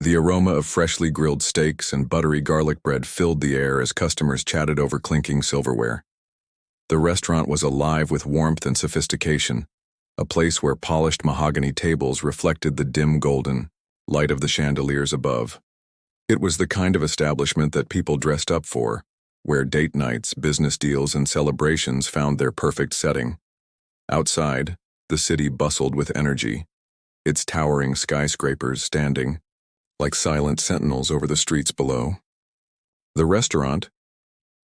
The aroma of freshly grilled steaks and buttery garlic bread filled the air as customers chatted over clinking silverware. The restaurant was alive with warmth and sophistication, a place where polished mahogany tables reflected the dim golden light of the chandeliers above. It was the kind of establishment that people dressed up for, where date nights, business deals, and celebrations found their perfect setting. Outside, the city bustled with energy, its towering skyscrapers standing like silent sentinels over the streets below. The restaurant,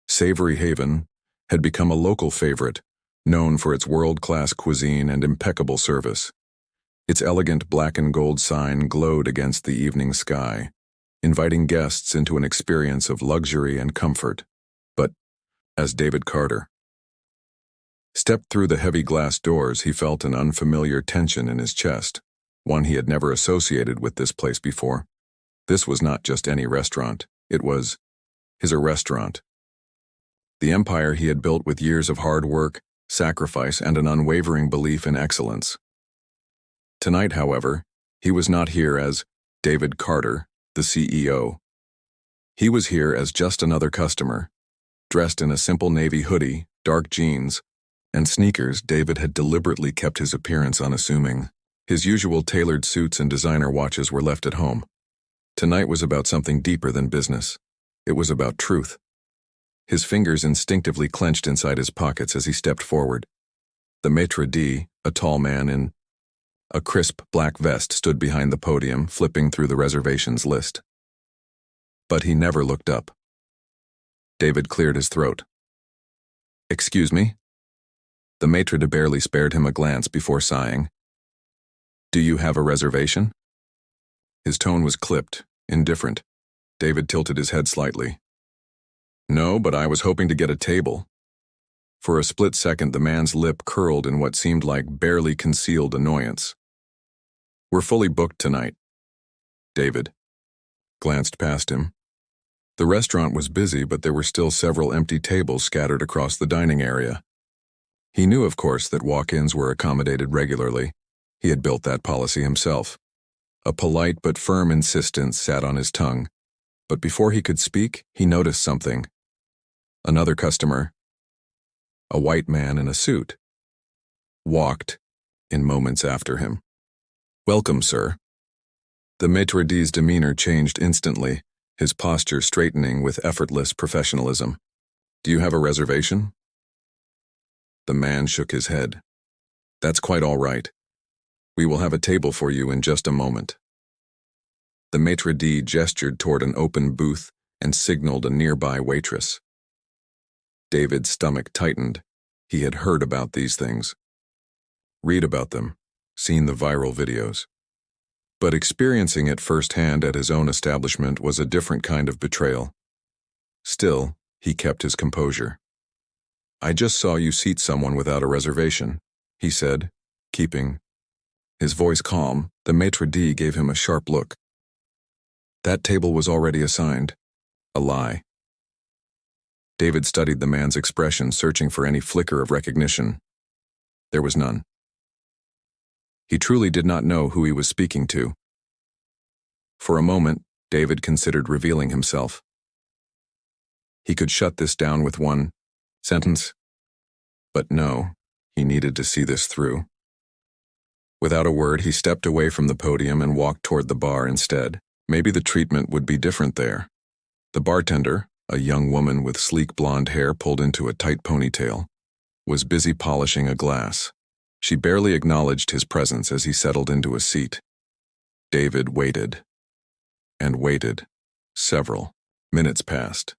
Savory Haven, had become a local favorite, known for its world-class cuisine and impeccable service. Its elegant black and gold sign glowed against the evening sky, inviting guests into an experience of luxury and comfort. But, as David Carter stepped through the heavy glass doors, he felt an unfamiliar tension in his chest, one he had never associated with this place before. This was not just any restaurant, it was his restaurant. The empire he had built with years of hard work, sacrifice, and an unwavering belief in excellence. Tonight, however, he was not here as David Carter, the CEO. He was here as just another customer, dressed in a simple navy hoodie, dark jeans, and sneakers. David had deliberately kept his appearance unassuming. His usual tailored suits and designer watches were left at home. Tonight was about something deeper than business. It was about truth. His fingers instinctively clenched inside his pockets as he stepped forward. The maitre d', a tall man in a crisp black vest, stood behind the podium, flipping through the reservations list. But he never looked up. David cleared his throat. "Excuse me?" The maitre d' barely spared him a glance before sighing. "Do you have a reservation?" His tone was clipped, indifferent. David tilted his head slightly. "No, but I was hoping to get a table." For a split second, the man's lip curled in what seemed like barely concealed annoyance. "We're fully booked tonight." David glanced past him. The restaurant was busy, but there were still several empty tables scattered across the dining area. He knew, of course, that walk-ins were accommodated regularly. He had built that policy himself. A polite but firm insistence sat on his tongue. But before he could speak, he noticed something. Another customer, a white man in a suit, walked in moments after him. "Welcome, sir." The maitre d's demeanor changed instantly, his posture straightening with effortless professionalism. "Do you have a reservation?" The man shook his head. "That's quite all right. We will have a table for you in just a moment." The maitre d' gestured toward an open booth and signaled a nearby waitress. David's stomach tightened. He had heard about these things. Read about them, seen the viral videos. But experiencing it firsthand at his own establishment was a different kind of betrayal. Still, he kept his composure. "I just saw you seat someone without a reservation," he said, keeping his voice calm. The maitre d' gave him a sharp look. "That table was already assigned." A lie. David studied the man's expression, searching for any flicker of recognition. There was none. He truly did not know who he was speaking to. For a moment, David considered revealing himself. He could shut this down with one sentence. But no, he needed to see this through. Without a word, he stepped away from the podium and walked toward the bar instead. Maybe the treatment would be different there. The bartender, a young woman with sleek blonde hair pulled into a tight ponytail, was busy polishing a glass. She barely acknowledged his presence as he settled into a seat. David waited. And waited. Several minutes passed.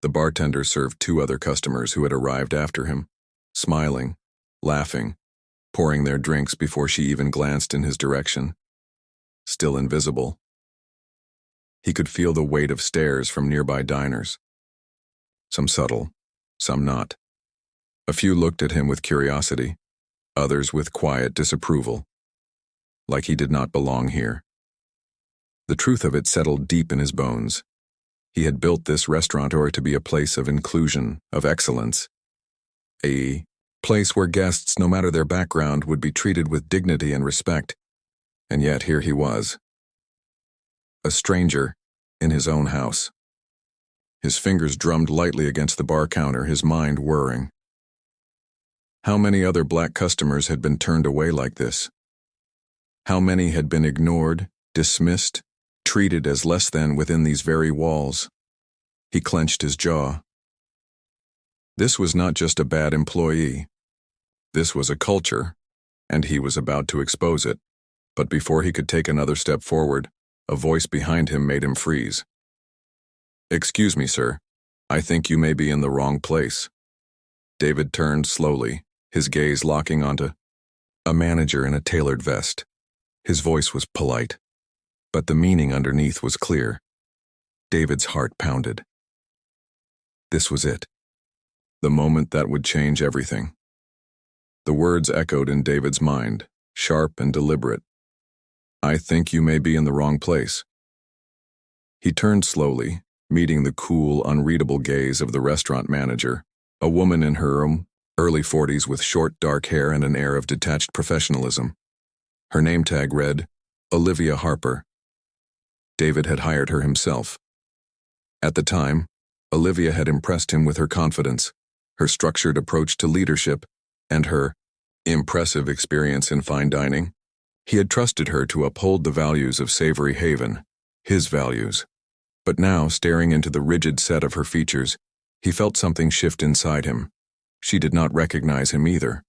The bartender served two other customers who had arrived after him, smiling, laughing, pouring their drinks before she even glanced in his direction. Still invisible. He could feel the weight of stares from nearby diners. Some subtle, some not. A few looked at him with curiosity, others with quiet disapproval, like he did not belong here. The truth of it settled deep in his bones. He had built this restaurateur to be a place of inclusion, of excellence. A place where guests, no matter their background, would be treated with dignity and respect. And yet here he was. a stranger, in his own house. His fingers drummed lightly against the bar counter, his mind whirring. How many other black customers had been turned away like this? How many had been ignored, dismissed, treated as less than within these very walls? He clenched his jaw. This was not just a bad employee. This was a culture, and he was about to expose it. But before he could take another step forward, a voice behind him made him freeze. "Excuse me, sir. I think you may be in the wrong place." David turned slowly, his gaze locking onto a manager in a tailored vest. His voice was polite, but the meaning underneath was clear. David's heart pounded. This was it. The moment that would change everything. The words echoed in David's mind, sharp and deliberate. "I think you may be in the wrong place." He turned slowly, meeting the cool, unreadable gaze of the restaurant manager, a woman in her early 40s with short, dark hair and an air of detached professionalism. Her name tag read, Olivia Harper. David had hired her himself. At the time, Olivia had impressed him with her confidence, her structured approach to leadership, and her impressive experience in fine dining. He had trusted her to uphold the values of Savory Haven, his values. But now, staring into the rigid set of her features, he felt something shift inside him. She did not recognize him either.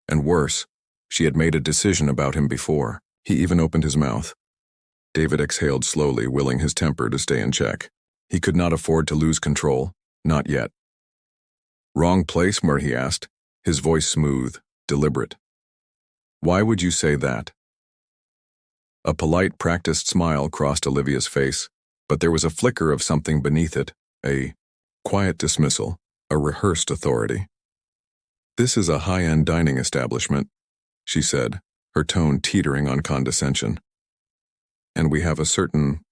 And worse, she had made a decision about him before. He even opened his mouth. David exhaled slowly, willing his temper to stay in check. He could not afford to lose control, not yet. "Wrong place, Mur?" he asked, his voice smooth, deliberate. "Why would you say that?" A polite, practiced smile crossed Olivia's face, but there was a flicker of something beneath it, a quiet dismissal, a rehearsed authority. "This is a high-end dining establishment," she said, her tone teetering on condescension. "And we have a certain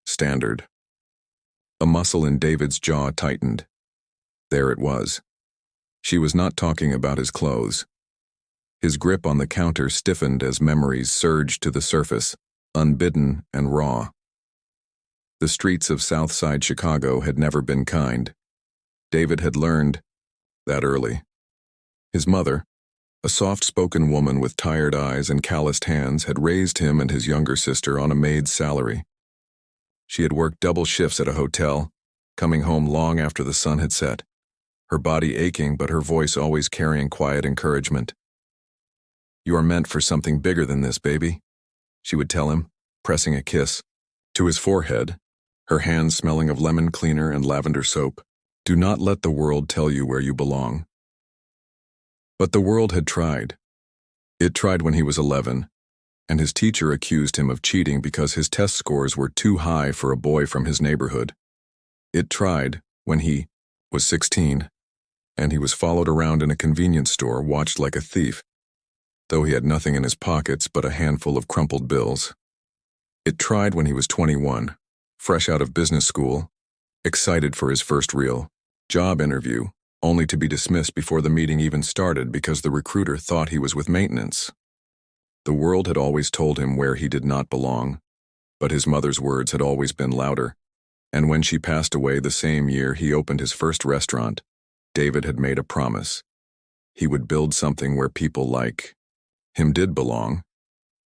standard." A muscle in David's jaw tightened. There it was. She was not talking about his clothes. His grip on the counter stiffened as memories surged to the surface, unbidden and raw. The streets of Southside Chicago had never been kind. David had learned that early. His mother, a soft-spoken woman with tired eyes and calloused hands, had raised him and his younger sister on a maid's salary. She had worked double shifts at a hotel, coming home long after the sun had set, her body aching but her voice always carrying quiet encouragement. "You are meant for something bigger than this, baby," she would tell him, pressing a kiss to his forehead, her hands smelling of lemon cleaner and lavender soap. "Do not let the world tell you where you belong." But the world had tried. It tried when he was 11, and his teacher accused him of cheating because his test scores were too high for a boy from his neighborhood. It tried when he was 16, and he was followed around in a convenience store, watched like a thief, though he had nothing in his pockets but a handful of crumpled bills. It tried when he was 21, fresh out of business school, excited for his first real job interview, only to be dismissed before the meeting even started because the recruiter thought he was with maintenance. The world had always told him where he did not belong, but his mother's words had always been louder, and when she passed away the same year he opened his first restaurant, David had made a promise. He would build something where people like him did belong.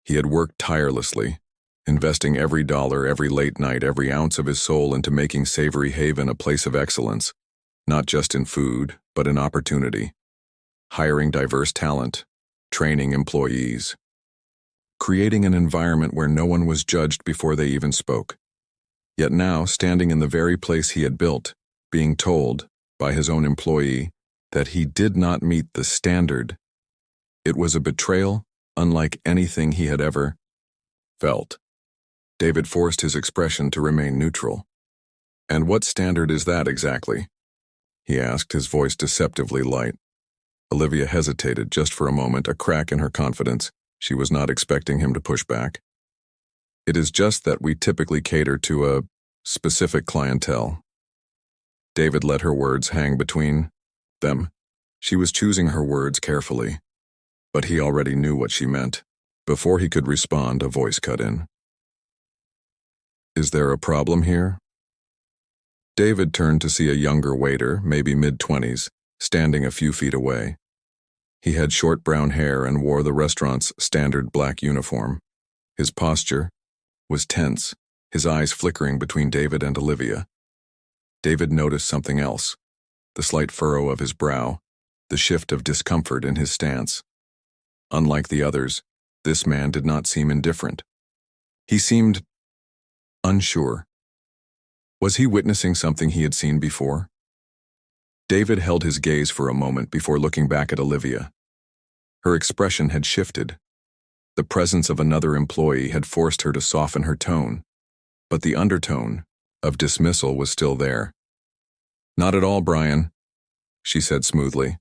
He had worked tirelessly, investing every dollar, every late night, every ounce of his soul into making Savory Haven a place of excellence, not just in food, but in opportunity, hiring diverse talent, training employees, creating an environment where no one was judged before they even spoke. Yet now, standing in the very place he had built, being told, by his own employee, that he did not meet the standard, it was a betrayal unlike anything he had ever felt. David forced his expression to remain neutral. "And what standard is that exactly?" he asked, his voice deceptively light. Olivia hesitated just for a moment, a crack in her confidence. She was not expecting him to push back. "It is just that we typically cater to a specific clientele." David let her words hang between them. She was choosing her words carefully, but he already knew what she meant. Before he could respond, a voice cut in. Is there a problem here? David turned to see a younger waiter, maybe mid-20s, standing a few feet away. He had short brown hair and wore the restaurant's standard black uniform. His posture was tense, his eyes flickering between David and Olivia. David noticed something else, the slight furrow of his brow, the shift of discomfort in his stance. Unlike the others, this man did not seem indifferent. He seemed unsure. Was he witnessing something he had seen before? David held his gaze for a moment before looking back at Olivia. Her expression had shifted. The presence of another employee had forced her to soften her tone, but the undertone of dismissal was still there. "Not at all, Brian," she said smoothly.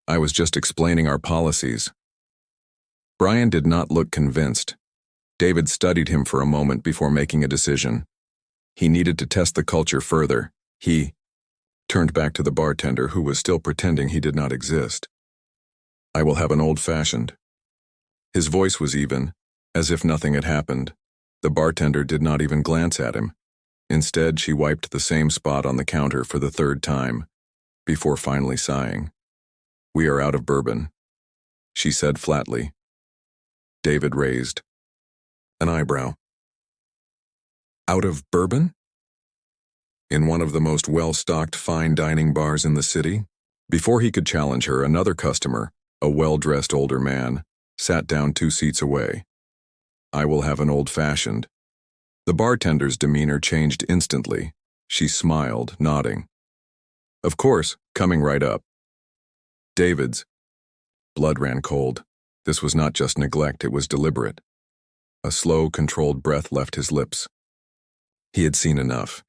"I was just explaining our policies." Brian did not look convinced. David studied him for a moment before making a decision. He needed to test the culture further. He turned back to the bartender, who was still pretending he did not exist. "I will have an old-fashioned." His voice was even, as if nothing had happened. The bartender did not even glance at him. Instead, she wiped the same spot on the counter for the third time, before finally sighing. "We are out of bourbon," she said flatly. David raised an eyebrow. "Out of bourbon?" In one of the most well-stocked fine dining bars in the city? Before he could challenge her, another customer, a well-dressed older man, sat down 2 seats away. "I will have an old-fashioned." The bartender's demeanor changed instantly. She smiled, nodding. "Of course, coming right up." David's blood ran cold. This was not just neglect, it was deliberate. A slow, controlled breath left his lips. He had seen enough.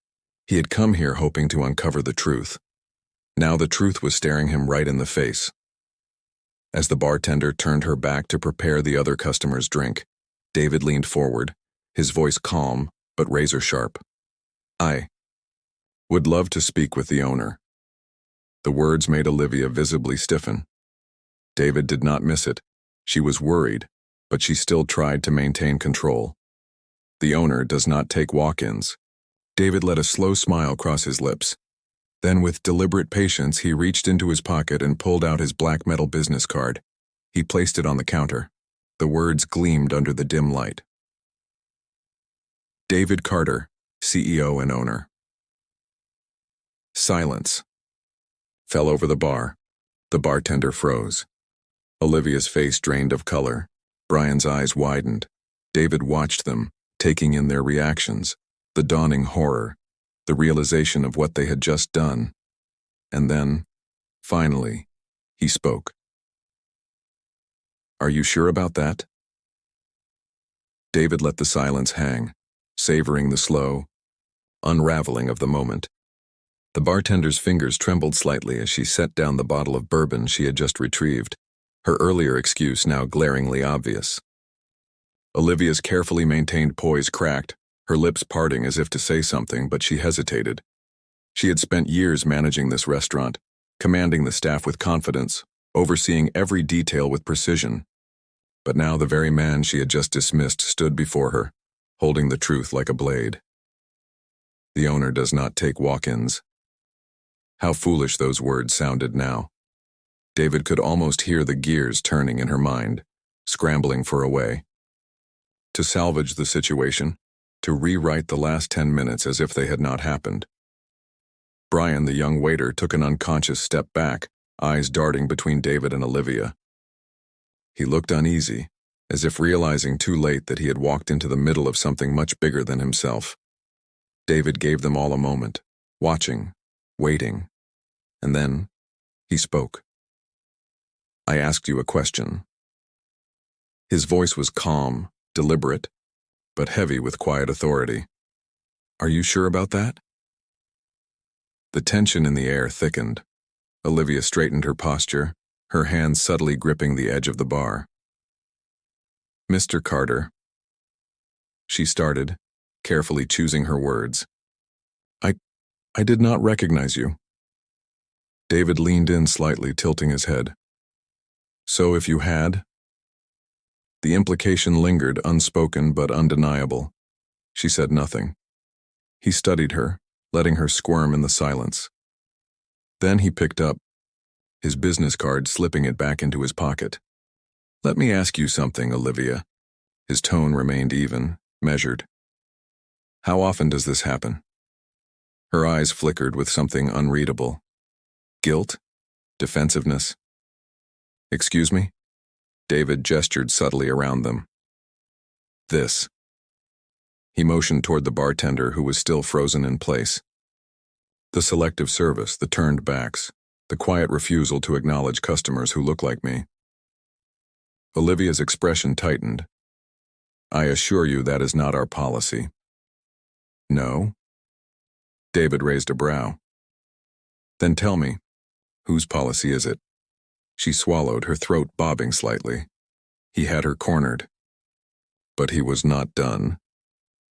He had come here hoping to uncover the truth. Now the truth was staring him right in the face. As the bartender turned her back to prepare the other customer's drink, David leaned forward, his voice calm but razor-sharp. "I would love to speak with the owner." The words made Olivia visibly stiffen. David did not miss it. She was worried, but she still tried to maintain control. "The owner does not take walk-ins." David let a slow smile cross his lips. Then, with deliberate patience, he reached into his pocket and pulled out his black metal business card. He placed it on the counter. The words gleamed under the dim light. David Carter, CEO and owner. Silence fell over the bar. The bartender froze. Olivia's face drained of color. Brian's eyes widened. David watched them, taking in their reactions, the dawning horror, the realization of what they had just done. And then, finally, he spoke. "Are you sure about that?" David let the silence hang, savoring the slow unraveling of the moment. The bartender's fingers trembled slightly as she set down the bottle of bourbon she had just retrieved, her earlier excuse now glaringly obvious. Olivia's carefully maintained poise cracked, her lips parting as if to say something, but she hesitated. She had spent years managing this restaurant, commanding the staff with confidence, overseeing every detail with precision. But now the very man she had just dismissed stood before her, holding the truth like a blade. "The owner does not take walk-ins." How foolish those words sounded now. David could almost hear the gears turning in her mind, scrambling for a way to salvage the situation, to rewrite the last 10 minutes as if they had not happened. Brian, the young waiter, took an unconscious step back, eyes darting between David and Olivia. He looked uneasy, as if realizing too late that he had walked into the middle of something much bigger than himself. David gave them all a moment, watching, waiting, and then he spoke. "I asked you a question." His voice was calm, deliberate, but heavy with quiet authority. "Are you sure about that?" The tension in the air thickened. Olivia straightened her posture, her hands subtly gripping the edge of the bar. "Mr. Carter," she started, carefully choosing her words. I did not recognize you." David leaned in slightly, tilting his head. "So if you had?" The implication lingered, unspoken but undeniable. She said nothing. He studied her, letting her squirm in the silence. Then he picked up his business card, slipping it back into his pocket. "Let me ask you something, Olivia." His tone remained even, measured. "How often does this happen?" Her eyes flickered with something unreadable. Guilt? Defensiveness? "Excuse me?" David gestured subtly around them. "This." He motioned toward the bartender, who was still frozen in place. "The selective service, the turned backs, the quiet refusal to acknowledge customers who look like me." Olivia's expression tightened. "I assure you that is not our policy." "No?" David raised a brow. "Then tell me, whose policy is it?" She swallowed, her throat bobbing slightly. He had her cornered. But he was not done.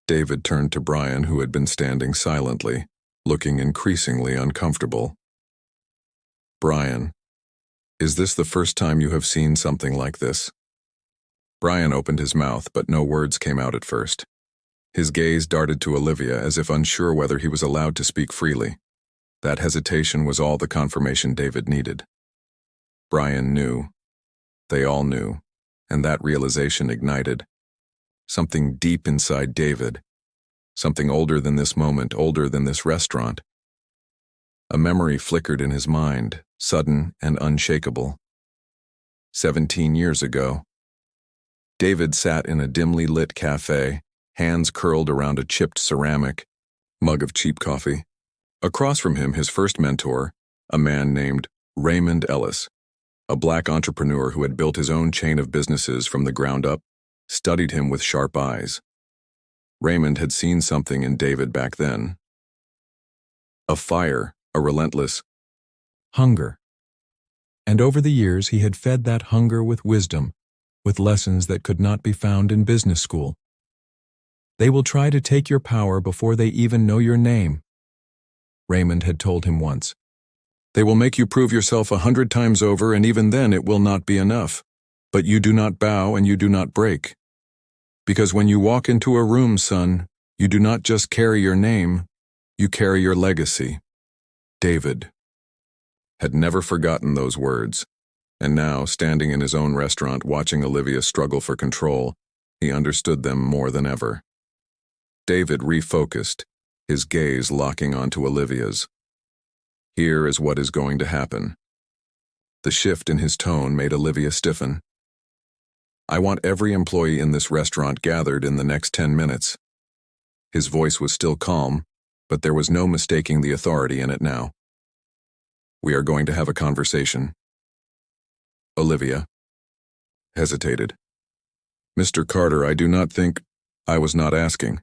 David turned to Brian, who had been standing silently, looking increasingly uncomfortable. "Brian, is this the first time you have seen something like this?" Brian opened his mouth, but no words came out at first. His gaze darted to Olivia, as if unsure whether he was allowed to speak freely. That hesitation was all the confirmation David needed. Brian knew. They all knew, and that realization ignited something deep inside David, something older than this moment, older than this restaurant. A memory flickered in his mind, sudden and unshakable. 17 years ago. David sat in a dimly lit cafe, hands curled around a chipped ceramic mug of cheap coffee. Across from him, his first mentor, a man named Raymond Ellis, a black entrepreneur who had built his own chain of businesses from the ground up, studied him with sharp eyes. Raymond had seen something in David back then. A fire, a relentless hunger. And over the years he had fed that hunger with wisdom, with lessons that could not be found in business school. "They will try to take your power before they even know your name," Raymond had told him once. "They will make you prove yourself 100 times over, and even then it will not be enough. But you do not bow and you do not break. Because when you walk into a room, son, you do not just carry your name, you carry your legacy." David had never forgotten those words, and now, standing in his own restaurant watching Olivia struggle for control, he understood them more than ever. David refocused, his gaze locking onto Olivia's. Here is what is going to happen. The shift in his tone made Olivia stiffen. "I want every employee in this restaurant gathered in the next 10 minutes. His voice was still calm, but there was no mistaking the authority in it now. "We are going to have a conversation." Olivia hesitated. "Mr. Carter, I do not think—" "I was not asking."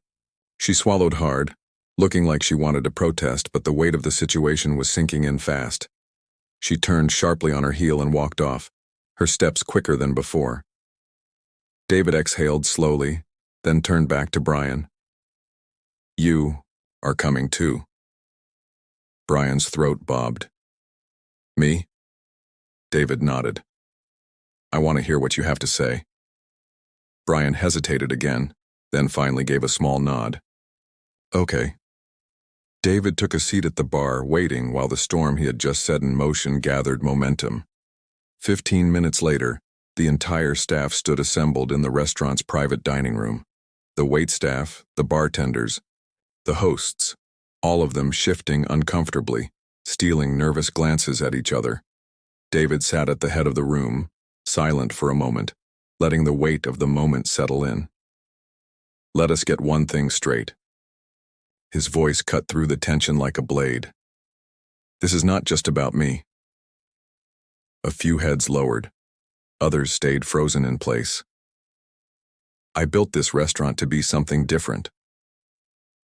She swallowed hard, looking like she wanted to protest, but the weight of the situation was sinking in fast. She turned sharply on her heel and walked off, her steps quicker than before. David exhaled slowly, then turned back to Brian. "You are coming too." Brian's throat bobbed. "Me?" David nodded. "I want to hear what you have to say." Brian hesitated again, then finally gave a small nod. "Okay." David took a seat at the bar, waiting while the storm he had just set in motion gathered momentum. 15 minutes later, the entire staff stood assembled in the restaurant's private dining room. The waitstaff, the bartenders, the hosts, all of them shifting uncomfortably, stealing nervous glances at each other. David sat at the head of the room, silent for a moment, letting the weight of the moment settle in. "Let us get one thing straight." His voice cut through the tension like a blade. "This is not just about me." A few heads lowered. Others stayed frozen in place. "I built this restaurant to be something different."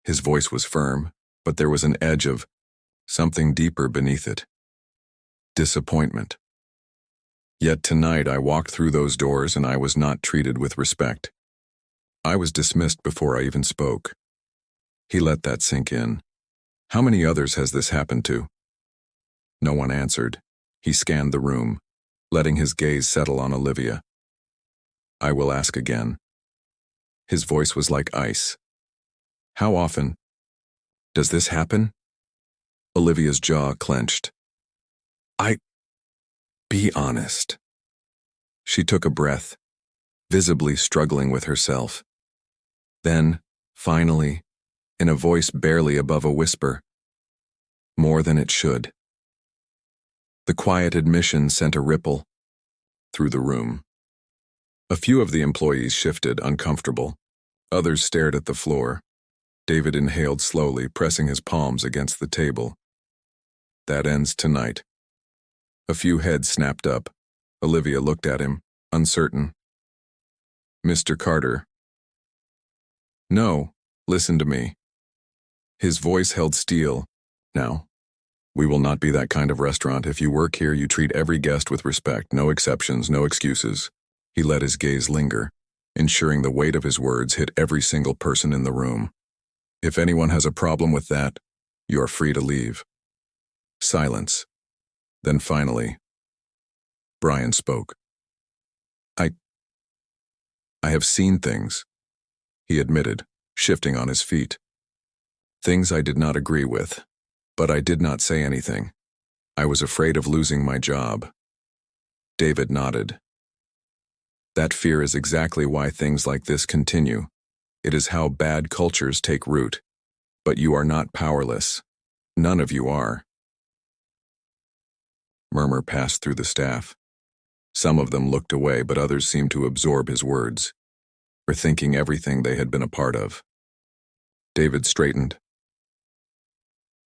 His voice was firm, but there was an edge of something deeper beneath it. Disappointment. Yet tonight I walked through those doors and I was not treated with respect. I was dismissed before I even spoke. He let that sink in. How many others has this happened to? No one answered. He scanned the room, letting his gaze settle on Olivia. "I will ask again." His voice was like ice. How often does this happen? Olivia's jaw clenched. Be honest. She took a breath, visibly struggling with herself. Then, finally, in a voice barely above a whisper, more than it should. The quiet admission sent a ripple through the room. A few of the employees shifted, uncomfortable. Others stared at the floor. David inhaled slowly, pressing his palms against the table. That ends tonight. A few heads snapped up. Olivia looked at him, uncertain. Mr. Carter. No, listen to me. His voice held steel. Now, we will not be that kind of restaurant. If you work here, you treat every guest with respect, no exceptions, no excuses. He let his gaze linger, ensuring the weight of his words hit every single person in the room. If anyone has a problem with that, you are free to leave. Silence. Then finally, Brian spoke. I have seen things, he admitted, shifting on his feet. Things I did not agree with, but I did not say anything. I was afraid of losing my job. David nodded. That fear is exactly why things like this continue. It is how bad cultures take root. But you are not powerless. None of you are. Murmur passed through the staff. Some of them looked away, but others seemed to absorb his words, rethinking everything they had been a part of. David straightened.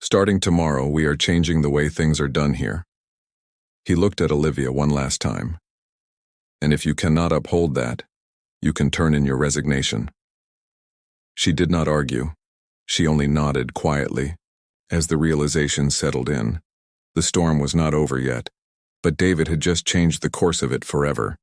Starting tomorrow, we are changing the way things are done here. He looked at Olivia one last time. And if you cannot uphold that, you can turn in your resignation. She did not argue. She only nodded quietly. As the realization settled in, the storm was not over yet, but David had just changed the course of it forever.